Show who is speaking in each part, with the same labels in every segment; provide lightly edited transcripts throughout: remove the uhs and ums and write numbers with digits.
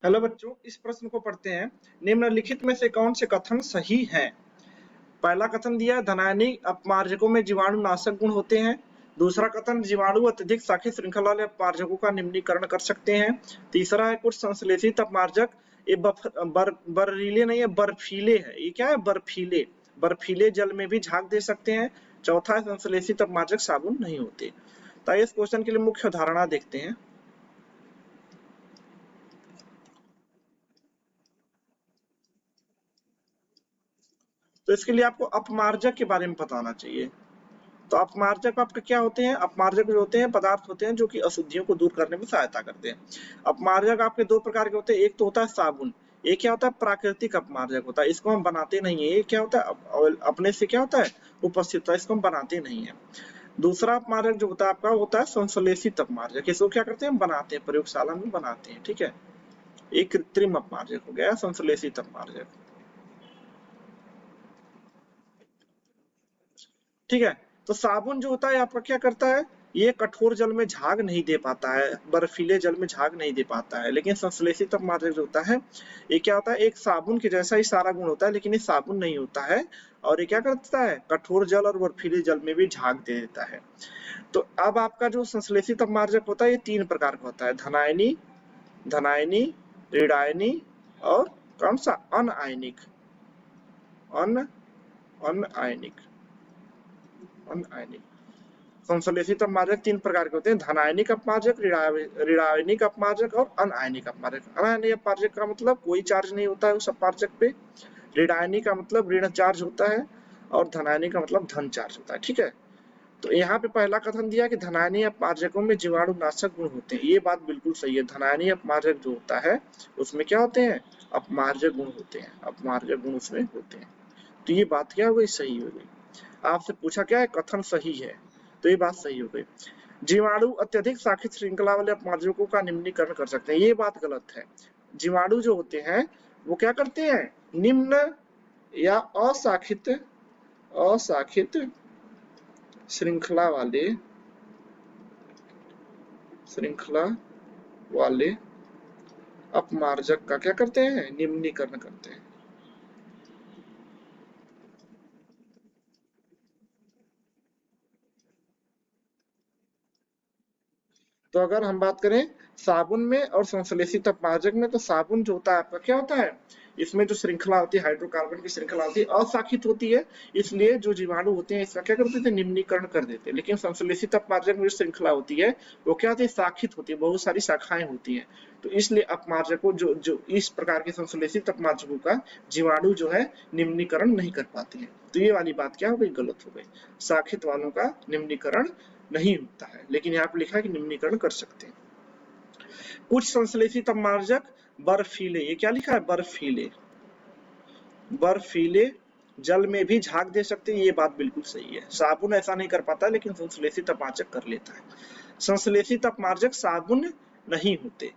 Speaker 1: Hello बच्चों, इस प्रश्न को पढ़ते हैं। निम्नलिखित में से कौन से कथन सही हैं? पहला कथन दिया है, धनायनिक अपमार्जकों में जीवाणुनाशक गुण होते हैं। दूसरा कथन, जीवाणु अत्यधिक शाखीय श्रृंखला वाले अपमार्जकों का निम्नीकरण कर सकते हैं। तीसरा है, कुछ संश्लेषित अपमार्जक ये बर्फीले नहीं है, बर्फीले है। ये क्या है? बर्फीले। बर्फीले जल में भी झाग दे सकते हैं। चौथा है, संश्लेषित अपमार्जक साबुन नहीं होते। तो इस क्वेश्चन के लिए मुख्य धारणा देखते हैं। तो इसके लिए आपको अपमार्जक के बारे में पता होना चाहिए। तो अपमार्जक आपके क्या होते हैं? अपमार्जक जो होते हैं पदार्थ होते हैं जो कि अशुद्धियों को दूर करने में सहायता करते हैं। अपमार्जक आपके दो प्रकार के होते हैं। एक तो होता है साबुन। एक क्या होता है? प्राकृतिक अपमार्जक होता है। इसको हम बनाते नहीं है। ये क्या होता है? अपने से क्या होता है? उपस्थित होता है। इसको हम बनाते नहीं है। दूसरा अपमार्जक जो होता है आपका होता है संश्लेषित अपमार्जक। इसको क्या करते हैं? हम बनाते हैं, प्रयोगशाला में बनाते हैं। ठीक है, एक कृत्रिम अपमार्जक हो गया संश्लेषित अपमार्जक। ठीक है, तो साबुन जो होता है आपका क्या करता है? ये कठोर जल में झाग नहीं दे पाता है, बर्फीले जल में झाग नहीं दे पाता है। लेकिन संश्लेषित अपमार्जक जो होता है, ये क्या होता है? एक साबुन के जैसा ही सारा गुण होता है, लेकिन ये साबुन नहीं होता है। और ये क्या करता है? कठोर जल और बर्फीले जल में भी झाग दे देता है। तो अब आपका जो संश्लेषित अपमार्जक होता है, ये तीन प्रकार का होता है। धनायनी, धनायनी, ऋणायनी और कौन सा? अनआयनिक। अनआयनिक। अनआयनिक। संश्लेषित अपमार्जक तीन प्रकार के होते हैं। धनायनिक अपमार्जक, ऋणायनिक अपमार्जक और अनआयनिक अपमार्जक। अनआयनिक अपमार्जक का मतलब कोई चार्ज नहीं होता है उस अपमार्जक पे। ऋणायनिक का मतलब ऋण चार्ज होता है और धनायनिक का मतलब धन चार्ज होता है। ठीक है, तो यहाँ पे पहला कथन दिया कि धनायनिक अपमार्जकों में जीवाणुनाशक गुण होते हैं। ये बात बिल्कुल सही है। धनायनिक अपमार्जक जो होता है उसमें क्या होते हैं? अपमार्जक गुण होते हैं। अपमार्जक गुण उसमें होते हैं। तो ये बात क्या हो गई? सही हो गई। आपसे पूछा क्या है? कथन सही है, तो ये बात सही हो गई। जीवाणु अत्यधिक शाखित श्रृंखला वाले अपमार्जकों का निम्नीकरण कर सकते हैं। ये बात गलत है। जीवाणु जो होते हैं वो क्या करते हैं? निम्न या अशाखित अशाखित श्रृंखला वाले अपमार्जक का क्या करते हैं? निम्नीकरण करते हैं। तो अगर हम बात करें साबुन में और संश्लेषित अपमार्जक में, तो साबुन जो होता है आपका क्या होता है? इसमें जो श्रृंखला होती है, हाइड्रोकार्बन की श्रृंखला होती है, अशाखित होती है। इसलिए जो जीवाणु होते हैं इसका क्या करते थे? निम्नीकरण कर देते हैं। लेकिन संश्लेषित अपमार्जक में जो श्रृंखला होती है वो क्या होती है? शाखित होती है, बहुत सारी शाखाएं होती हैं। तो इसलिए अपमार्जकों जो जो इस प्रकार के संश्लेषित अपमार्जकों का जीवाणु जो है निम्नीकरण नहीं कर पाते हैं। तो ये वाली बात क्या हो गई? गलत हो गई। शाखित वालों का निम्नीकरण नहीं होता है, लेकिन यहाँ पे लिखा है कि निम्नीकरण कर सकते हैं। कुछ संश्लेषित अपमार्जक बर्फीले, ये क्या लिखा है? बर्फीले। बर्फीले जल में भी झाग दे सकते हैं। ये बात बिल्कुल सही है। साबुन ऐसा नहीं कर पाता, लेकिन संश्लेषित अपमार्जक कर लेता है। संश्लेषित अपमार्जक साबुन नहीं होते,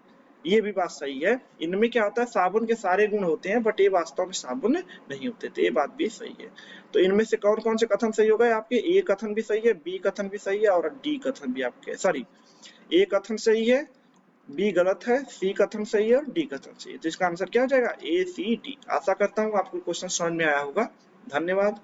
Speaker 1: ये भी बात सही है। इनमें क्या होता है? साबुन के सारे गुण होते हैं, बट ये वास्तव में साबुन नहीं होते। तो ये बात भी सही है। तो इनमें से कौन कौन से कथन सही हो गए आपके? ए कथन भी सही है, बी कथन भी सही है और डी कथन भी आपके, सॉरी, ए कथन सही है, बी गलत है, सी कथन सही है और डी कथन सही है। तो इसका आंसर क्या हो जाएगा? ए सी डी। आशा करता हूँ आपको क्वेश्चन समझ में आया होगा। धन्यवाद।